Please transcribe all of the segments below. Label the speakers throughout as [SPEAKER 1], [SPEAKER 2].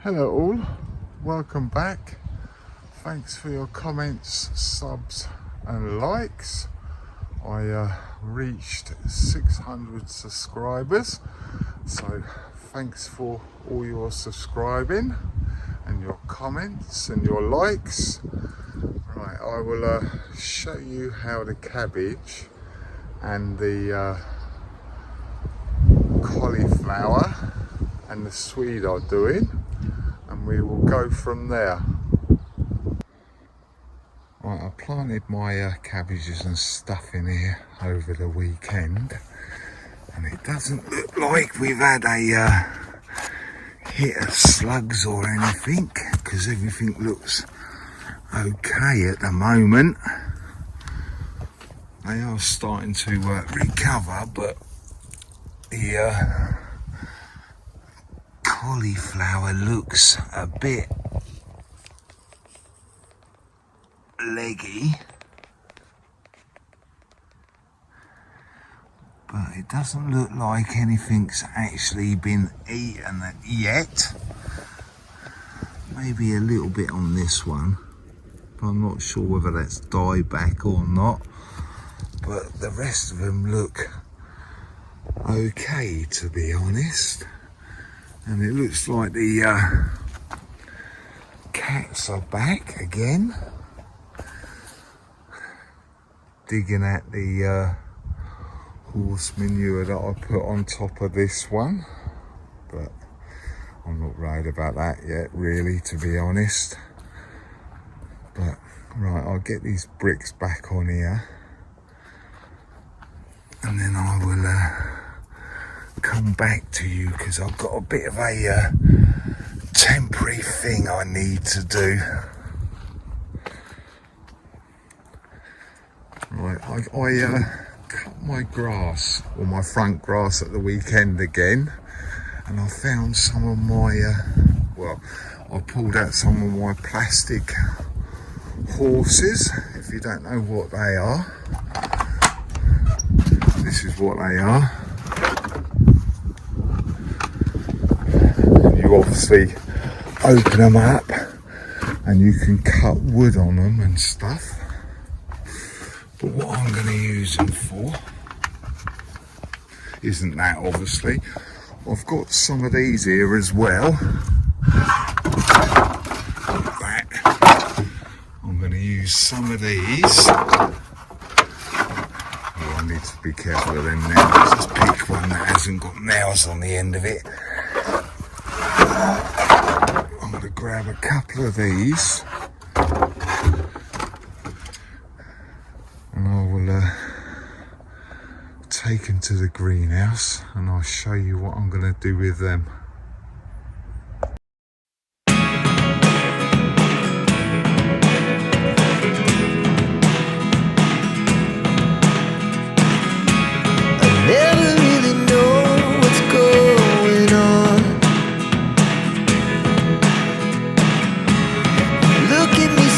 [SPEAKER 1] Hello all, welcome back. Thanks for your comments, subs and likes. I reached 600 subscribers, so thanks for all your subscribing and your comments and your likes. Right, I will show you how the cabbage and the cauliflower and the swede are doing, and we will go from there. Right, I planted my cabbages and stuff in here over the weekend, and it doesn't look like we've had a hit of slugs or anything, because everything looks okay at the moment. They are starting to recover, but the cauliflower looks a bit leggy, but it doesn't look like anything's actually been eaten yet. Maybe a little bit on this one, but I'm not sure whether that's dieback or not, but the rest of them look okay, to be honest. And it looks like the cats are back again, digging at the horse manure that I put on top of this one, but I'm not worried about that yet, really, to be honest. But right, I'll get these bricks back on here, and then I will come back to you, because I've got a bit of a temporary thing I need to do. Right, I cut my grass, or my front grass, at the weekend again, and I found some of my I pulled out some of my plastic horses. If you don't know what they are, this is what they are. You obviously open them up and you can cut wood on them and stuff, but what I'm going to use them for isn't that, obviously. I've got some of these here as well. Like that. I'm going to use some of these. Oh, I need to be careful of them nails. Let's pick one that hasn't got nails on the end of it. I'm going to grab a couple of these, and I will take them to the greenhouse, and I'll show you what I'm going to do with them.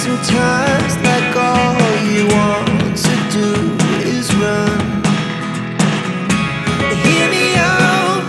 [SPEAKER 2] Sometimes like all you want to do is run. Hear me out,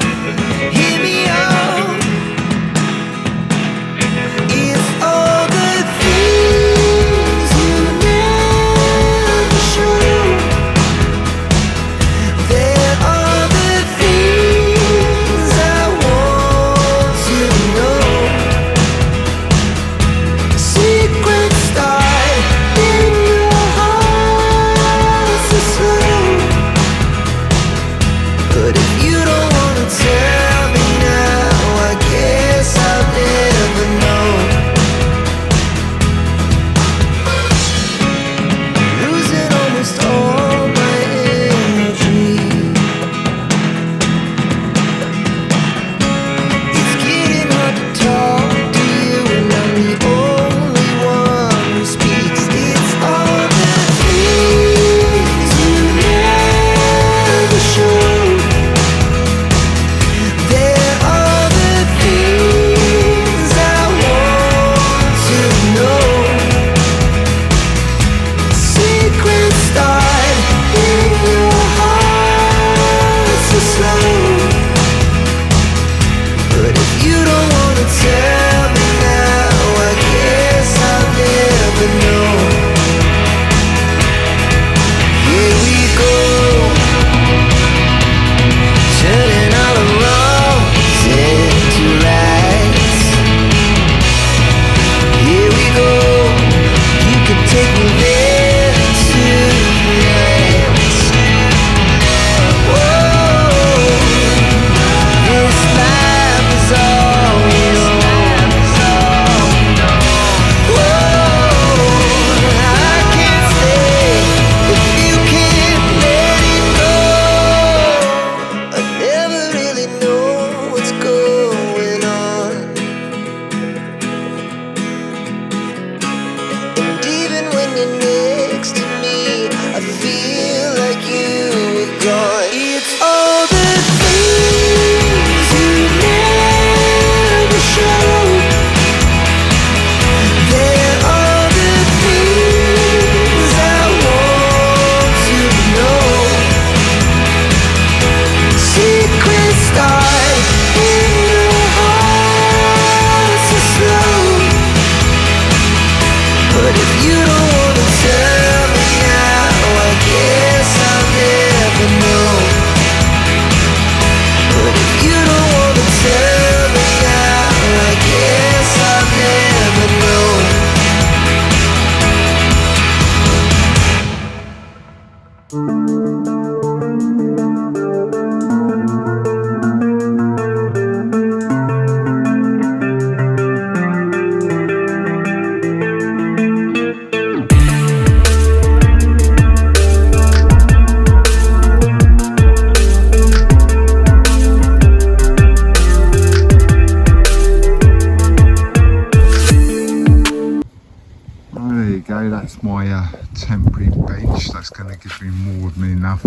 [SPEAKER 1] that's my temporary bench. That's going to give me more than enough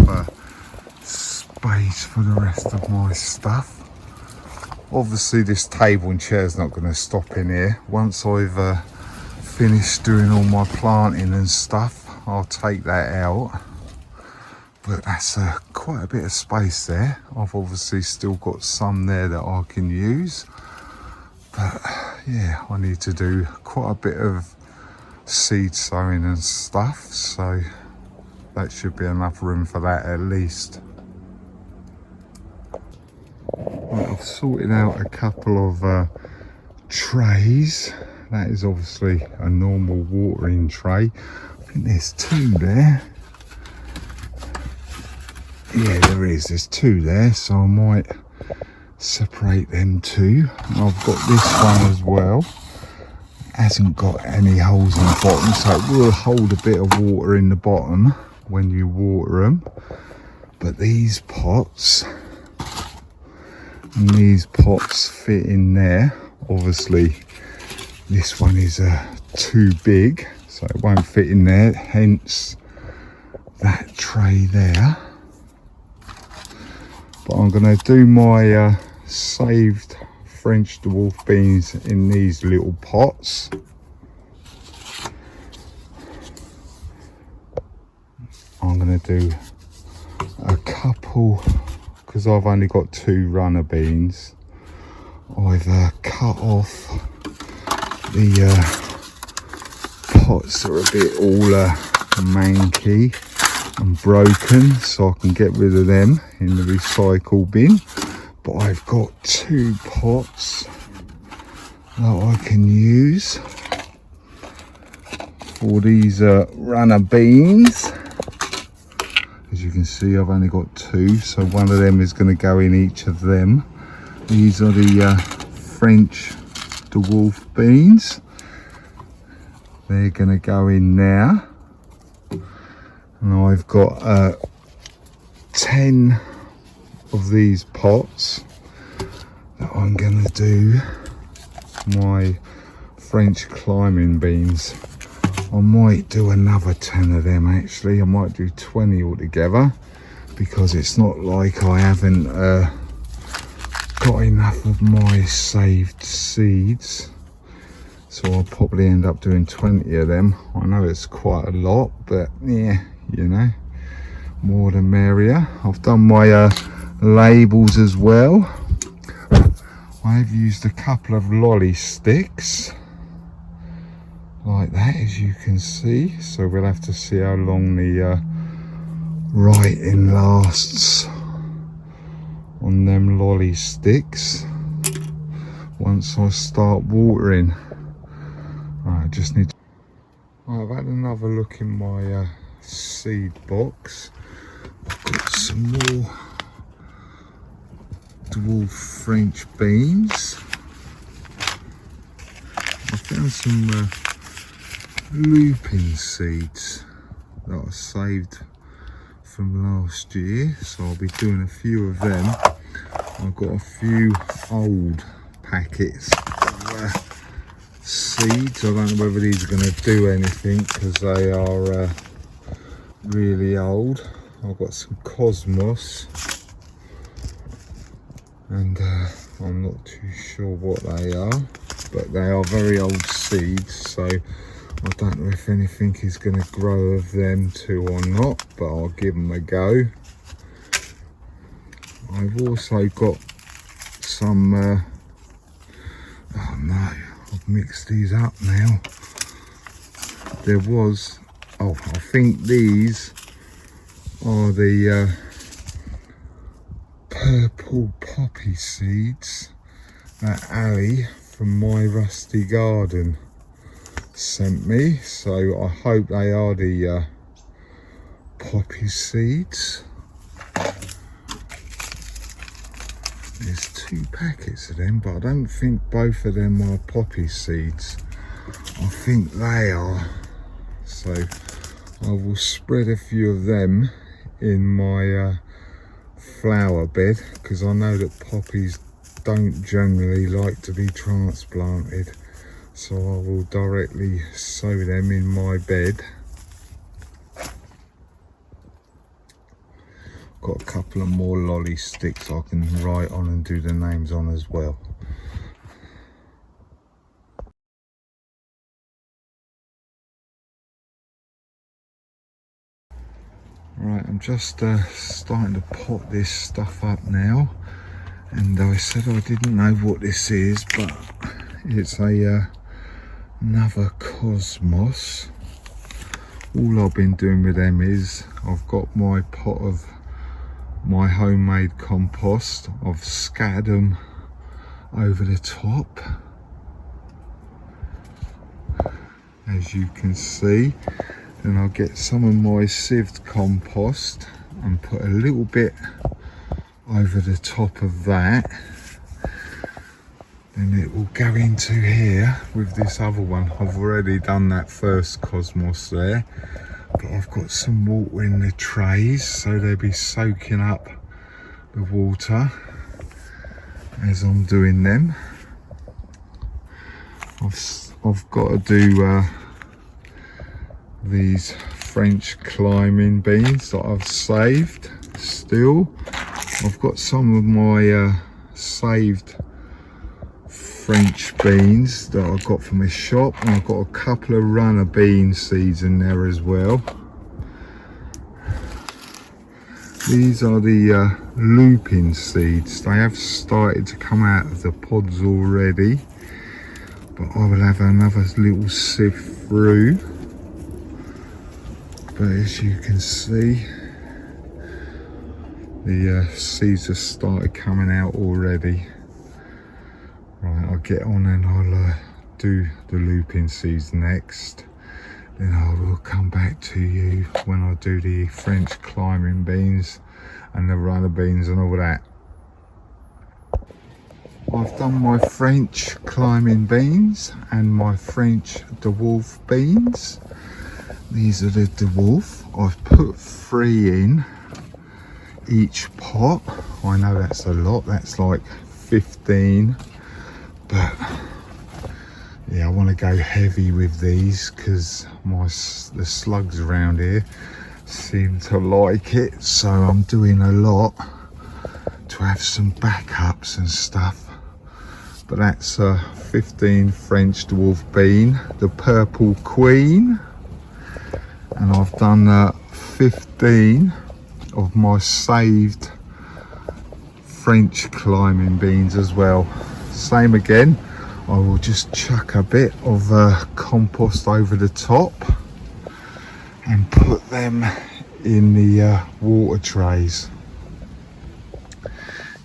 [SPEAKER 1] space for the rest of my stuff. Obviously this table and chair is not going to stop in here. Once I've finished doing all my planting and stuff, I'll take that out. But that's quite a bit of space there. I've obviously still got some there that I can use. But yeah, I need to do quite a bit of seed sowing and stuff. So that should be enough room for that at least. Right, I've sorted out a couple of trays. That is obviously a normal watering tray. I think there's two there. Yeah, there is. There's two there, so I might separate them two. And I've got this one as well. Hasn't got any holes in the bottom, so it will hold a bit of water in the bottom when you water them. But these pots and these pots fit in there. Obviously, this one is too big, so it won't fit in there. Hence that tray there. But I'm going to do my saved French dwarf beans in these little pots. I'm going to do a couple, because I've only got 2 runner beans. I've cut off the pots that are a bit all manky and broken, so I can get rid of them in the recycle bin. But I've got 2 pots that I can use for these runner beans. As you can see, I've only got 2, so one of them is going to go in each of them. These are the French dwarf beans. They're going to go in there. And I've got 10 of these pots that I'm going to do my French climbing beans. I might do another 10 of them actually. I might do 20 altogether, because it's not like I haven't got enough of my saved seeds. So I'll probably end up doing 20 of them. I know it's quite a lot, but yeah, you know, more the merrier. I've done my labels as well. I've used a couple of lolly sticks like that, as you can see. So we'll have to see how long the writing lasts on them lolly sticks once I start watering. I just need to... I've had another look in my seed box. I've got some more dwarf French beans. I found some lupin seeds that I saved from last year, so I'll be doing a few of them. I've got a few old packets of seeds. I don't know whether these are going to do anything because they are really old. I've got some Cosmos, and I'm not too sure what they are, but they are very old seeds, so I don't know if anything is going to grow of them too or not, but I'll give them a go. I've also got some oh no, I've mixed these up now. There was, oh, I think these are the purple poppy seeds that Ali from My Rusty Garden sent me, so I hope they are the poppy seeds. There's 2 packets of them, but I don't think both of them are poppy seeds. I think they are. So I will spread a few of them in my flower bed, because I know that poppies don't generally like to be transplanted so I will directly sow them in my bed. Got a couple of more lolly sticks I can write on and do the names on as well. Right, I'm just starting to pot this stuff up now, and I said I didn't know what this is, but it's a another Cosmos. All I've been doing with them is I've got my pot of my homemade compost. I've scattered them over the top, as you can see. Then I'll get some of my sieved compost and put a little bit over the top of that. Then it will go into here with this other one. I've already done that first Cosmos there, but I've got some water in the trays, so they'll be soaking up the water as I'm doing them. I've got to do these French climbing beans that I've saved still. I've got some of my saved French beans that I got from a shop, and I've got a couple of runner bean seeds in there as well. These are the lupin seeds. They have started to come out of the pods already, but I will have another little sift through. But as you can see, the seeds have started coming out already. Right, I'll get on and I'll do the lupin seeds next. Then I will come back to you when I do the French climbing beans and the runner beans and all that. I've done my French climbing beans and my French dwarf beans. These are the dwarf. I've put 3 in each pot. I know that's a lot, that's like 15, but yeah, I want to go heavy with these because the slugs around here seem to like it, so I'm doing a lot to have some backups and stuff. But that's a 15 French dwarf bean, the purple queen, and I've done 15 of my saved French climbing beans as well. Same again, I will just chuck a bit of compost over the top and put them in the water trays.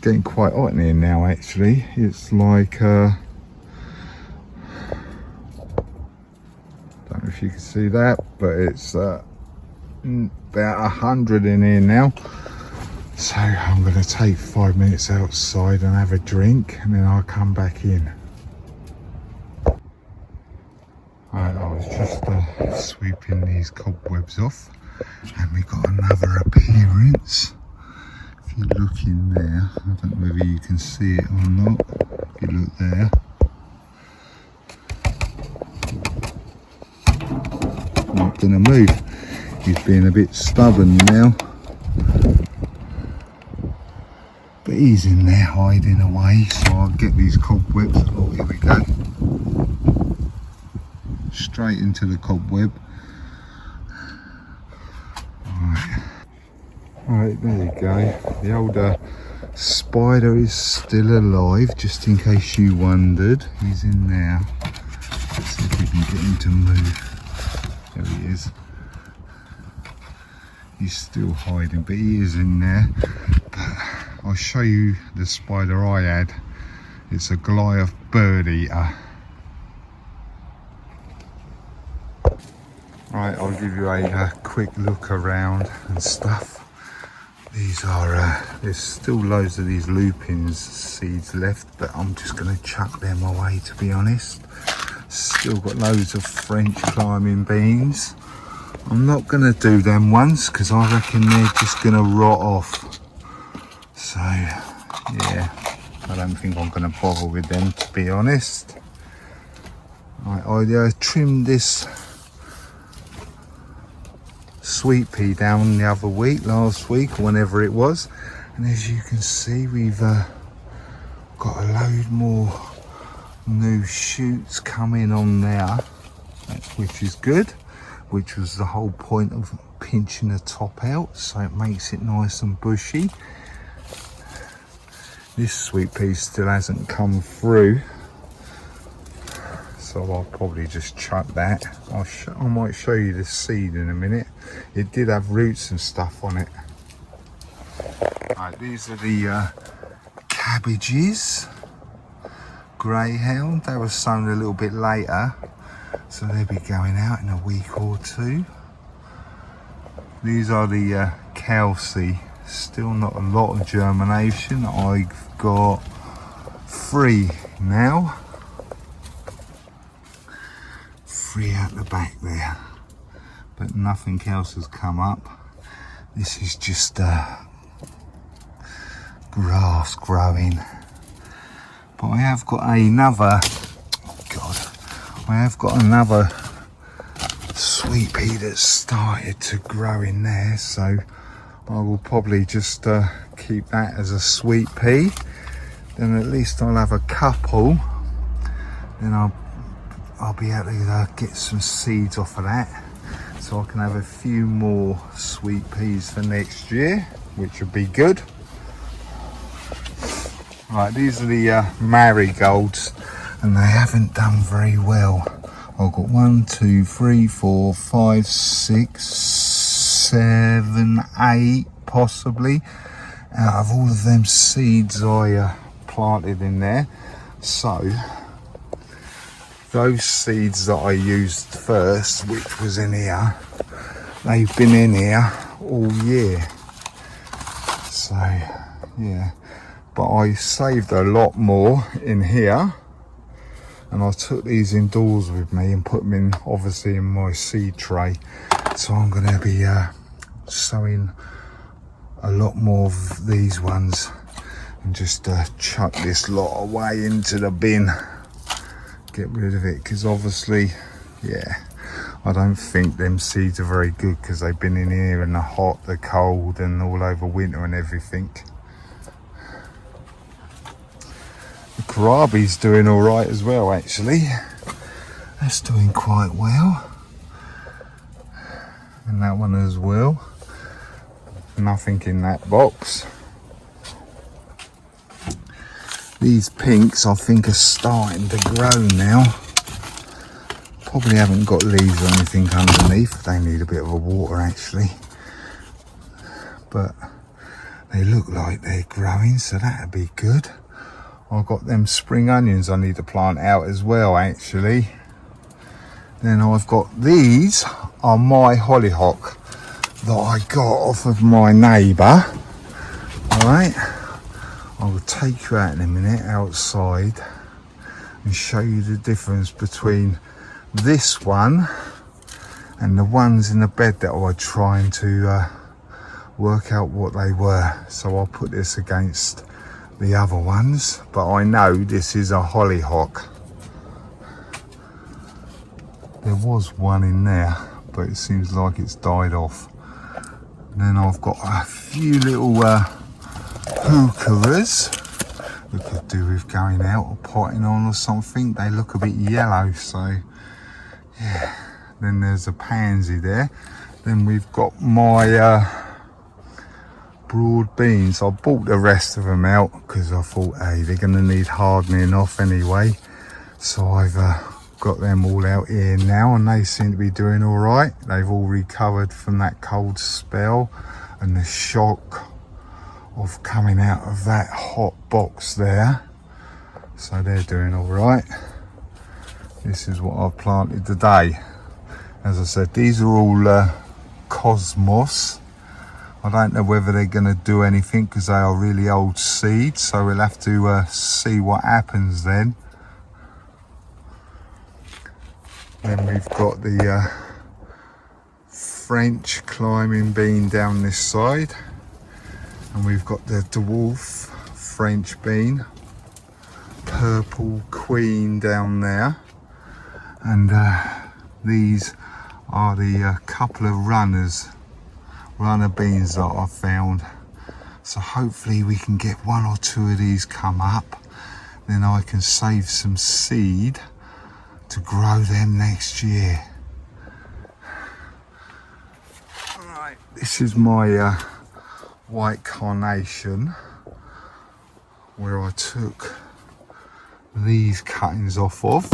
[SPEAKER 1] Getting quite hot in here now actually. It's like don't know if you can see that, but it's about 100 in here now. So I'm going to take 5 minutes outside and have a drink, and then I'll come back in. Right, I was just sweeping these cobwebs off, and we got another appearance. If you look in there, I don't know whether you can see it or not. If you look there, not going to move. He's being a bit stubborn now, but he's in there hiding away, so I'll get these cobwebs. Oh, here we go. Straight into the cobweb. Right, there you go. The old spider is still alive, just in case you wondered. He's in there. Let's see if we can get him to move. There he is. He's still hiding, but he is in there. But I'll show you the spider I had. It's a Goliath bird eater. Right, I'll give you a quick look around and stuff. These are, there's still loads of these lupins seeds left, but I'm just going to chuck them away, to be honest. Still got loads of French climbing beans. I'm not going to do them ones because I reckon they're just going to rot off. So, yeah, I don't think I'm going to bother with them, to be honest. I trimmed this sweet pea down the other week, last week or whenever it was, and as you can see we've got a load more new shoots coming on there, which is good, which was the whole point of pinching the top out, so it makes it nice and bushy. This sweet pea still hasn't come through, so I'll probably just chuck that. I might show you the seed in a minute. It did have roots and stuff on it. Right, these are the cabbages, greyhound. They were sown a little bit later, so they'll be going out in a week or two. These are the Kelsey. Still not a lot of germination. I've got 3 now. 3 out the back there, but nothing else has come up. This is just grass growing. But I have got another, I have got another sweet pea that's started to grow in there, so I will probably just keep that as a sweet pea. Then at least I'll have a couple. Then I'll be able to get some seeds off of that, so I can have a few more sweet peas for next year, which would be good. Right, these are the marigolds, and they haven't done very well. I've got 1, 2, 3, 4, 5, 6, 7, 8 possibly out of all of them seeds I planted in there. So those seeds that I used first, which was in here, they've been in here all year. So yeah, but I saved a lot more in here, and I took these indoors with me and put them in, obviously, in my seed tray. So I'm going to be sowing a lot more of these ones and just chuck this lot away into the bin, get rid of it, because obviously, yeah, I don't think them seeds are very good because they've been in here in the hot, the cold, and all over winter and everything. The kohlrabi's doing all right as well, actually. That's doing quite well. And that one as well. Nothing in that box. These pinks, I think, are starting to grow now. Probably haven't got leaves or anything underneath. They need a bit of a water, actually. But they look like they're growing, so that'd be good. I've got them spring onions I need to plant out as well, actually. Then I've got these are my hollyhock that I got off of my neighbour. Alright, I will take you out in a minute outside and show you the difference between this one and the ones in the bed that I was trying to work out what they were. So I'll put this against the other ones, but I know this is a hollyhock. There was one in there, but it seems like it's died off. And then I've got a few little heucheras we could do with going out or potting on or something. They look a bit yellow, so yeah. Then there's a pansy there. Then we've got my broad beans. I bought the rest of them out because I thought, hey, they're going to need hardening off anyway. So I've got them all out here now, and they seem to be doing all right. They've all recovered from that cold spell and the shock of coming out of that hot box there. So they're doing all right. This is what I've planted today. As I said, these are all Cosmos. I don't know whether they're going to do anything because they are really old seeds, so we'll have to see what happens then. Then we've got the French climbing bean down this side, and we've got the dwarf French bean, purple queen down there, And these are the couple of runner beans that I've found. So hopefully we can get one or two of these come up, then I can save some seed to grow them next year. Right, this is my white carnation, where I took these cuttings off of.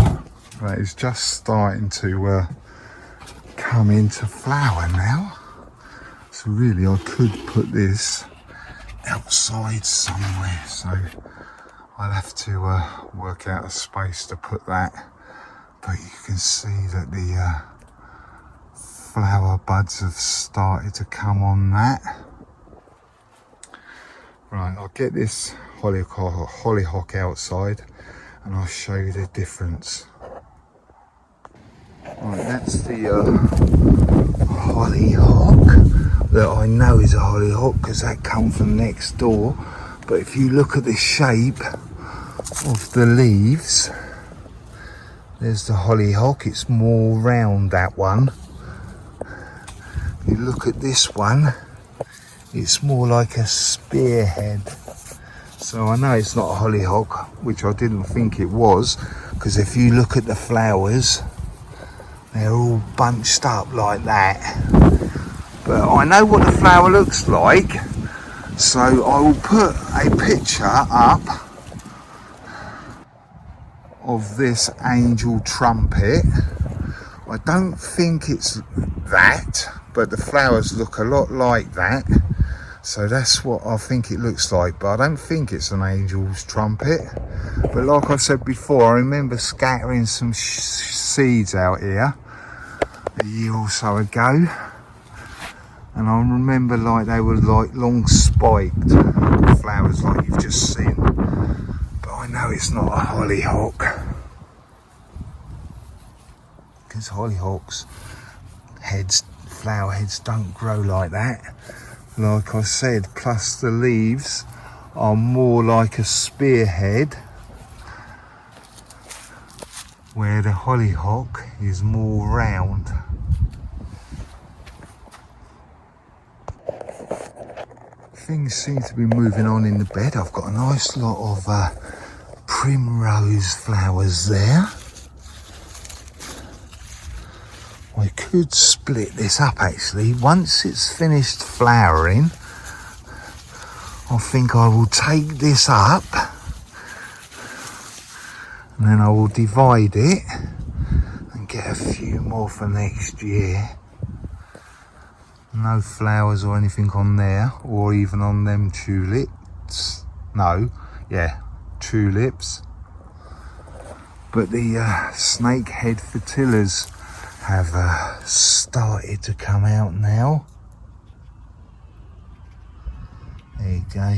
[SPEAKER 1] Right, it's just starting to come into flower now. So really I could put this outside somewhere, so I'll have to work out a space to put that. But you can see that the flower buds have started to come on that. Right, I'll get this hollyhock outside and I'll show you the difference. Right, that's the hollyhock that I know is a hollyhock because that come from next door. But if you look at the shape of the leaves, there's the hollyhock, it's more round, that one. If you look at this one, it's more like a spearhead. So I know it's not a hollyhock, which I didn't think it was, because if you look at the flowers, they're all bunched up like that. But I know what the flower looks like, so I will put a picture up of this angel trumpet. I don't think it's that, but the flowers look a lot like that. So that's what I think it looks like, but I don't think it's an angel's trumpet. But like I said before, I remember scattering some seeds out here a year or so ago, and I remember like they were like long spiked flowers like you've just seen, but I know it's not a hollyhock, because hollyhocks flower heads don't grow like that, like I said. Plus the leaves are more like a spearhead, where the hollyhock is more round. Things seem to be moving on in the bed. I've got a nice lot of primrose flowers there. I could split this up actually. Once it's finished flowering, I think I will take this up and then I will divide it and get a few more for next year. No flowers or anything on there, or even on them tulips. No, yeah, tulips. But the snakehead fritillars have started to come out now. There you go.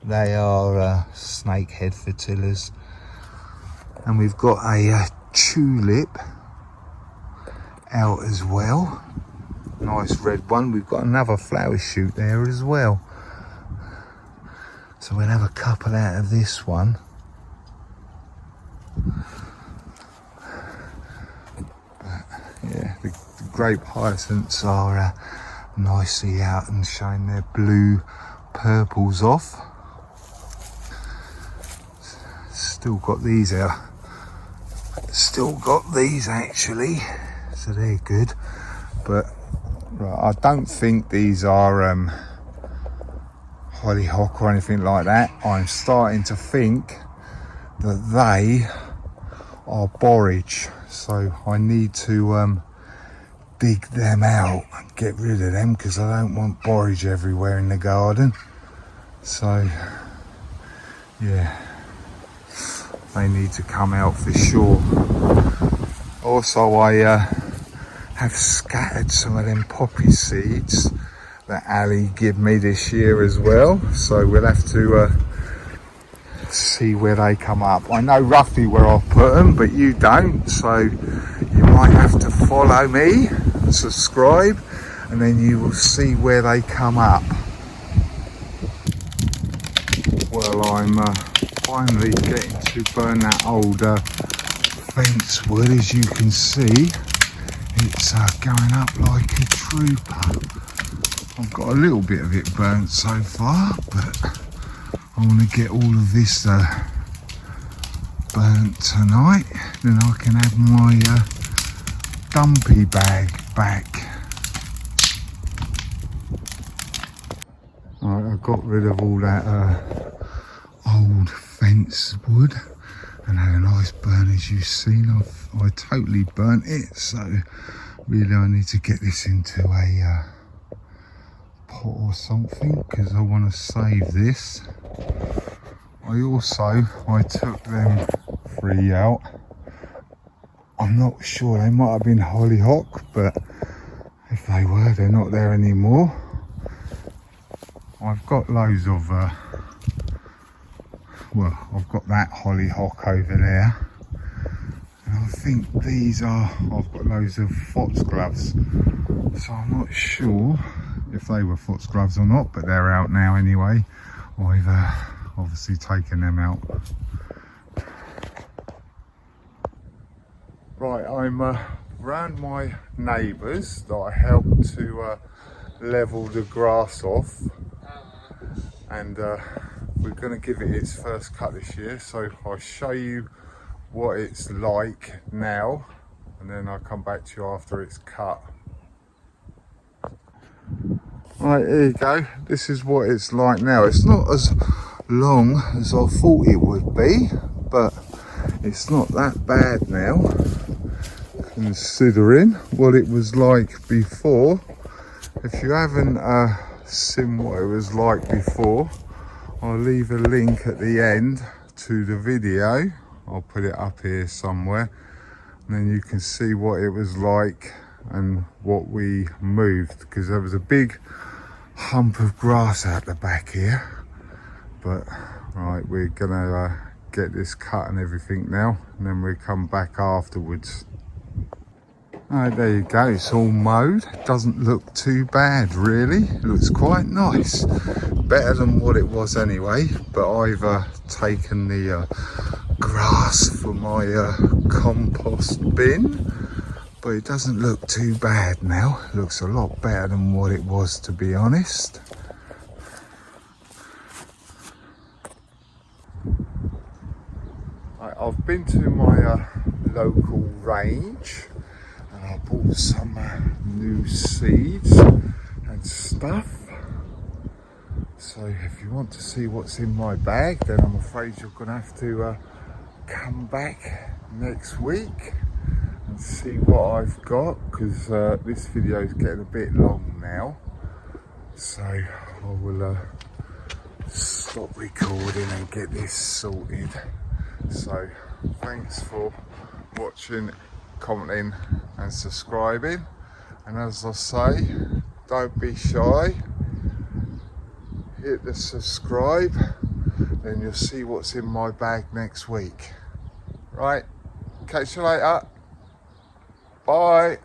[SPEAKER 1] They are snakehead fritillars. And we've got a tulip out as well. Nice red one. We've got another flower shoot there as well. So we'll have a couple out of this one. But yeah, the grape hyacinths are nicely out and showing their blue purples off. Still got these out. Still got these actually. So they're good, but right, I don't think these are hollyhock or anything like that. I'm starting to think that they are borage, so I need to dig them out and get rid of them, because I don't want borage everywhere in the garden. So yeah, they need to come out for sure. Also, I have scattered some of them poppy seeds that Ali gave me this year as well, so we'll have to see where they come up. I know roughly where I've put them, but you don't, so you might have to follow me and subscribe, and then you will see where they come up. Well, I'm finally getting to burn that old fence wood. As you can see, it's going up like a trooper. I've got a little bit of it burnt so far, but I want to get all of this burnt tonight. Then I can have my dumpy bag back. Right, I got rid of all that old fence wood and had a nice burn. As you've seen, I totally burnt it, so really I need to get this into a pot or something because I want to save this. I took them 3 out. I'm not sure, they might have been hollyhock, but if they were, they're not there anymore. I've got loads of well, I've got that hollyhock over there, and I think these are, I've got loads of foxgloves, so I'm not sure if they were foxgloves or not, but they're out now anyway. I've obviously taken them out. Right, I'm round my neighbours that I helped to level the grass off, and we're going to give it its first cut this year, so I'll show you what it's like now, and then I'll come back to you after it's cut. Right, here you go. This is what it's like now. It's not as long as I thought it would be, but it's not that bad now, considering what it was like before. If you haven't seen what it was like before, I'll leave a link at the end to the video. I'll put it up here somewhere, and then you can see what it was like and what we moved, because there was a big hump of grass out the back here. But right, we're gonna get this cut and everything now, and then we'll come back afterwards. Alright, there you go, it's all mowed. It doesn't look too bad really, it looks quite nice, better than what it was anyway. But I've taken the grass for my compost bin, but it doesn't look too bad now. It looks a lot better than what it was, to be honest. I've been to my local range, and I bought some new seeds and stuff. So if you want to see what's in my bag, then I'm afraid you're going to have to come back next week and see what I've got, because this video is getting a bit long now. So I will stop recording and get this sorted. So thanks for watching, commenting and subscribing, and as I say, don't be shy, hit the subscribe, then you'll see what's in my bag next week. Right, catch you later, bye.